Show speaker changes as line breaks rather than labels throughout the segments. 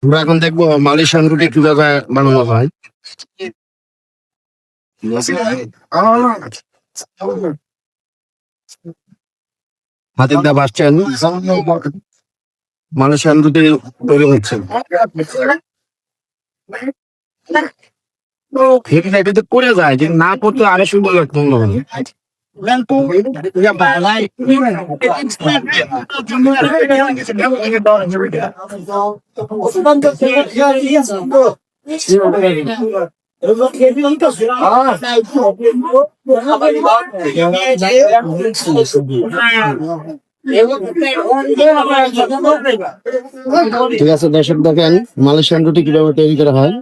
আমরা এখন দেখবো মালয়েশিয়ান রুটি কিভাবে বানানো হয়। হাতিদা বাসছেন মালয়েশিয়ান রুটি তৈরি হচ্ছে। এটা তো করে যায়, যে না করতে আরো সুন্দর লাগতো মনে হয়। ঠিক আছে, দর্শক দেখেন মালয়েশিয়ান রুটি কিভাবে তৈরি করা হয়।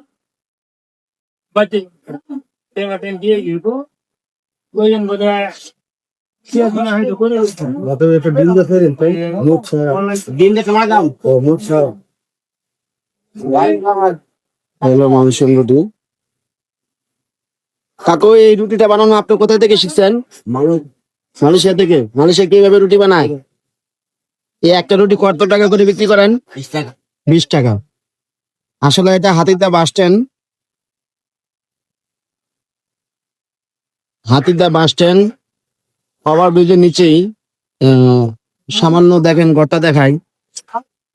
হলো মালয়েশিয়ান রুটি। কাকু, এই রুটিটা বানানো আপনি কোথা থেকে শিখছেন? মালয়েশিয়া থেকে। মালয়েশিয়া কিভাবে রুটি বানায়? এই একটা রুটি কত টাকা করে বিক্রি করেন? 20 টাকা। আসলে এটা Hatida bus stand. Hatida bus stand over ব্রিজের নিচেই। সামান্য দেখেন ঘরটা দেখাই।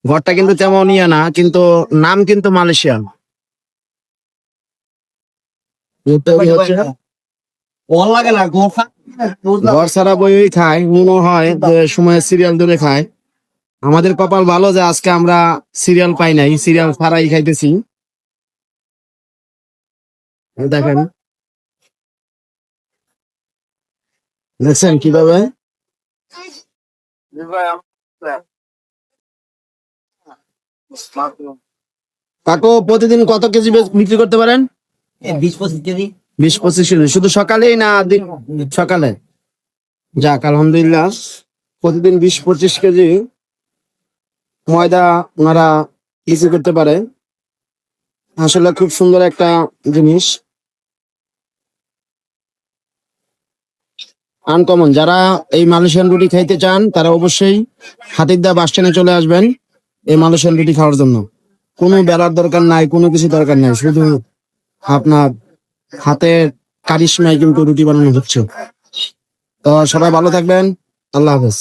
ঘরটা কিন্তু তেমন ইয়ে না, কিন্তু নাম কিন্তু মালয়েশিয়া। ঘর ছাড়া বই খায়, মনে হয় যে সময় সিরিয়াল ধরে খায়। আমাদের কপাল ভালো যে আজকে আমরা সিরিয়াল পাই নাই, সিরিয়াল ছাড়াই খাইতেছি। দেখেন, দেখছেন কিভাবে। কাকু, প্রতিদিন কত কেজি বিক্রি করতে পারেন?
20-25 কেজি।
20-25 কেজি শুধু সকালেই না সকালে? যাক, আলহামদুলিল্লাহ। প্রতিদিন 20-25 কেজি ময়দা ওনারা বিক্রি করতে পারে। আসলে খুব সুন্দর একটা জিনিস, আনকমন। যারা এই মালয়েশিয়ান রুটি খাইতে চান তারা অবশ্যই হাতিদা বাস স্ট্যান্ডে চলে আসবেন এই মালয়েশিয়ান রুটি খাওয়ার জন্য। কোনো বেলার দরকার নাই, কোনো কিছু দরকার নাই, শুধু আপনার হাতের কারিশমায় কিন্তু রুটি বানানো হচ্ছে। তো সবাই ভালো থাকবেন। আল্লাহ হাফেজ।